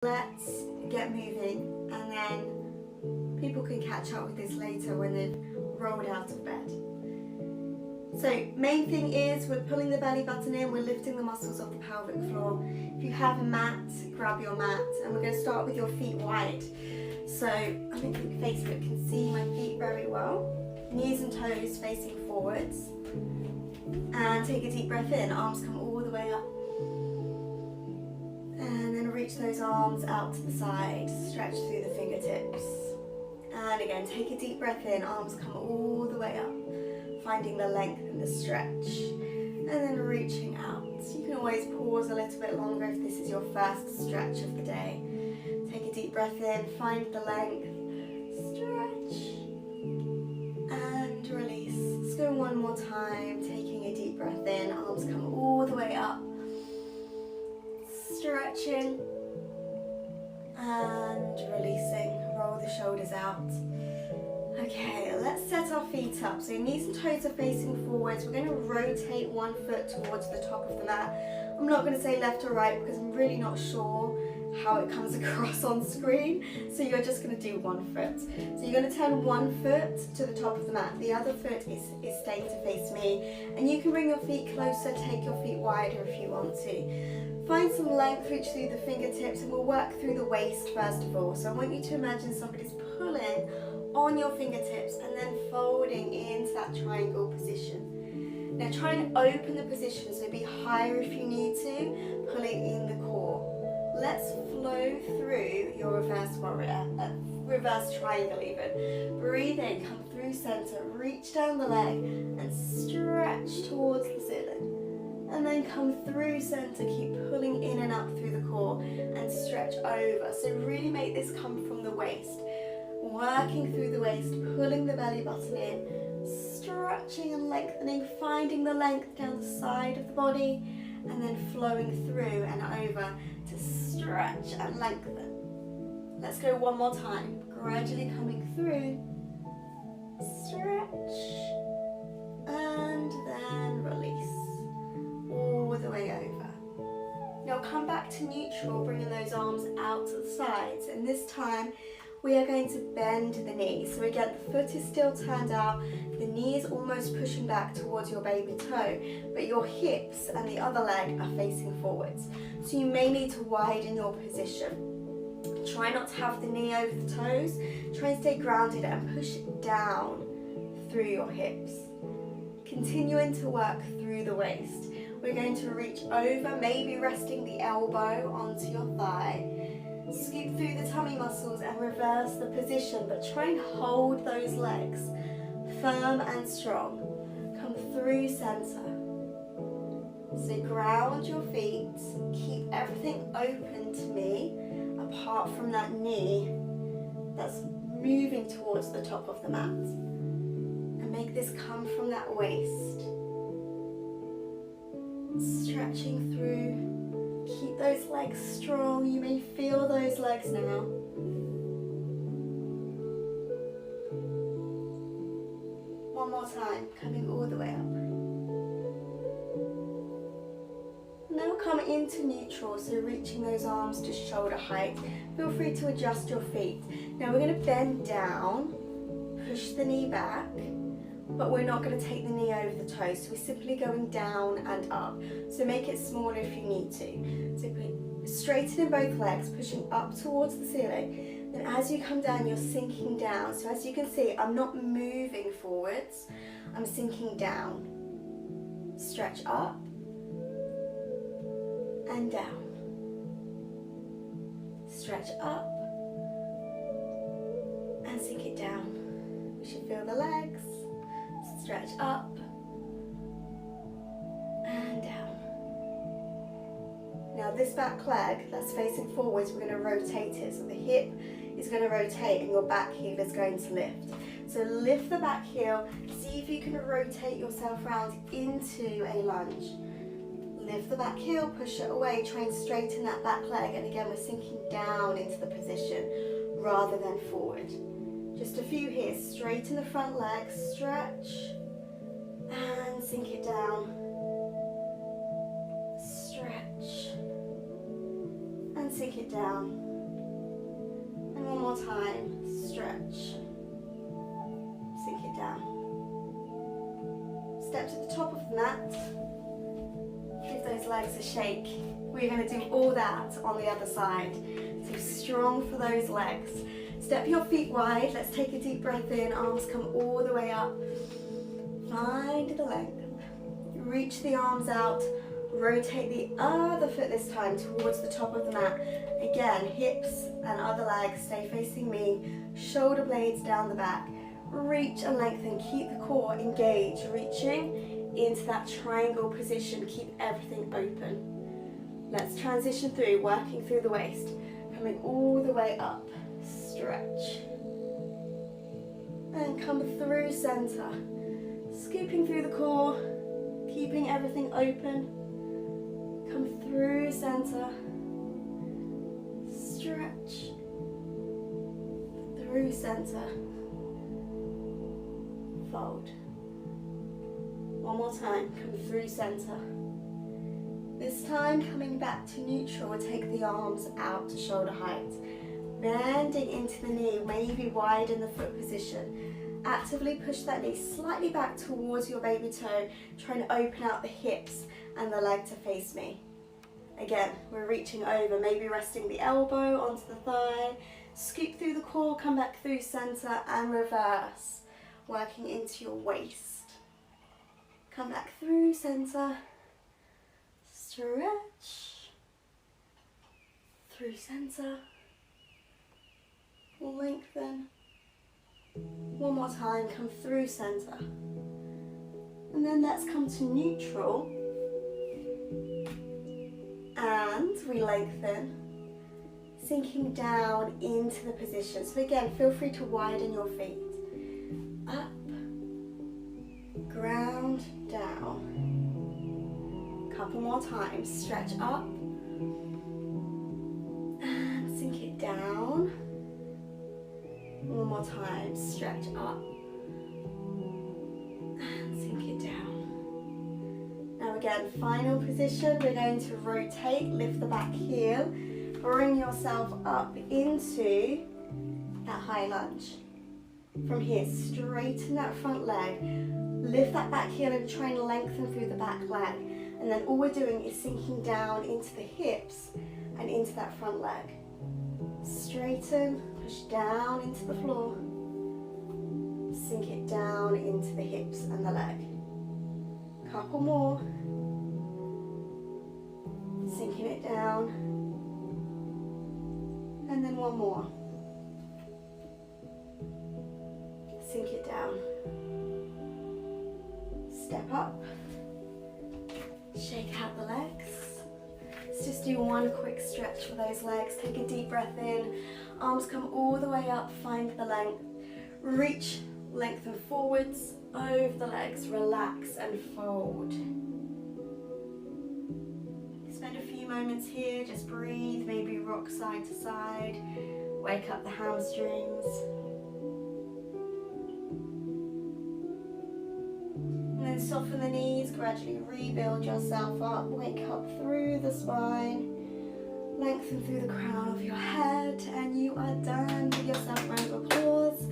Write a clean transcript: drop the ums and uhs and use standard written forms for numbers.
Let's get moving, and then people can catch up with this later when they've rolled out of bed. So main thing is we're pulling the belly button in, we're lifting the muscles off the pelvic floor. If you have a mat, grab your mat, and we're going to start with your feet wide. So I don't think Facebook can see my feet very well. Knees and toes facing forwards. And take a deep breath in, arms come all the way up. And then reach those arms out to the side, stretch through the fingertips. And again, take a deep breath in, arms come all the way up, finding the length and the stretch. And then reaching out. You can always pause a little bit longer if this is your first stretch of the day. Take a deep breath in, find the length, stretch, and release. Let's go one more time, taking a deep breath in, arms come all the way up. Stretching and releasing, roll the shoulders out. Okay, let's set our feet up. So knees and toes are facing forwards. We're going to rotate one foot towards the top of the mat. I'm not going to say left or right because I'm really not sure how it comes across on screen. So you're just going to do one foot. So you're going to turn one foot to the top of the mat. The other foot is staying to face me. And you can bring your feet closer, take your feet wider if you want to. Find some length, reach through the fingertips, and we'll work through the waist first of all. So I want you to imagine somebody's pulling on your fingertips and then folding into that triangle position. Now try and open the position, so be higher if you need to, pulling in the core. Let's flow through your reverse warrior, reverse triangle even. Breathe in, come through center, reach down the leg and stretch towards the ceiling. And then come through center, keep pulling in and up through the core and stretch over. So really make this come from the waist. Working through the waist, pulling the belly button in, stretching and lengthening, finding the length down the side of the body, and then flowing through and over to stretch and lengthen. Let's go one more time. Gradually coming through, stretch, and then release. All the way over. Now come back to neutral, bringing those arms out to the sides, and this time we are going to bend the knee. So again, the foot is still turned out, the knee is almost pushing back towards your baby toe, but your hips and the other leg are facing forwards. So you may need to widen your position. Try not to have the knee over the toes, try and stay grounded and push it down through your hips. Continuing to work through the waist. We're going to reach over, maybe resting the elbow onto your thigh. Scoop through the tummy muscles and reverse the position, but try and hold those legs firm and strong. Come through center. So ground your feet, keep everything open to me, apart from that knee that's moving towards the top of the mat. And make this come from that waist. Stretching through, keep those legs strong, you may feel those legs now. One more time, coming all the way up. Now come into neutral, so reaching those arms to shoulder height. Feel free to adjust your feet. Now we're going to bend down, push the knee back, but we're not going to take the knee over the toes, so we're simply going down and up. So make it smaller if you need to. So straighten in both legs, pushing up towards the ceiling. Then as you come down, you're sinking down. So as you can see, I'm not moving forwards, I'm sinking down. Stretch up and down. Stretch up and sink it down. You should feel the legs. Stretch up and down. Now this back leg that's facing forwards, we're going to rotate it. So the hip is going to rotate and your back heel is going to lift. So lift the back heel, see if you can rotate yourself around into a lunge. Lift the back heel, push it away, try and straighten that back leg, and again we're sinking down into the position rather than forward. Just a few here, straighten the front leg, stretch, and sink it down. Stretch, and sink it down. One more time, stretch. Sink it down. Step to the top of the mat. Give those legs a shake. We're going to do all that on the other side. So strong for those legs. Step your feet wide. Let's take a deep breath in. Arms come all the way up. Find the length. Reach the arms out. Rotate the other foot this time towards the top of the mat. Again, hips and other legs stay facing me. Shoulder blades down the back. Reach and lengthen. Keep the core engaged. Reaching into that triangle position. Keep everything open. Let's transition through, working through the waist. Coming all the way up. Stretch. And come through center. Scooping through the core. Keeping everything open. Come through center. Stretch. Through center. Fold. One more time, come through center. This time, coming back to neutral, take the arms out to shoulder height. Bending into the knee, maybe widen the foot position. Actively push that knee slightly back towards your baby toe, trying to open out the hips and the leg to face me. Again, we're reaching over, maybe resting the elbow onto the thigh. Scoop through the core, come back through center and reverse. Working into your waist. Come back through center. Stretch. Through center. Lengthen. One more time, come through center. And then let's come to neutral. And we lengthen. Sinking down into the position. So again, feel free to widen your feet. Up. Ground down. Couple more times. Stretch up. And sink it down. One more time. Stretch up. And sink it down. Now again, final position. We're going to rotate. Lift the back heel. Bring yourself up into that high lunge. From here, straighten that front leg. Lift that back heel and try and lengthen through the back leg. And then all we're doing is sinking down into the hips and into that front leg. Straighten, push down into the floor. Sink it down into the hips and the leg. Couple more. Sinking it down. And then one more. Sink it down. Step up. Shake out the legs. Let's just do one quick stretch for those legs. Take a deep breath in. Arms come all the way up. Find the length. Reach, lengthen forwards, over the legs. Relax and fold. Spend a few moments here. Just breathe. Maybe rock side to side. Wake up the hamstrings. And then soften the knees, gradually rebuild yourself up, wake up through the spine, lengthen through the crown of your head, and you are done. Give yourself a round of applause.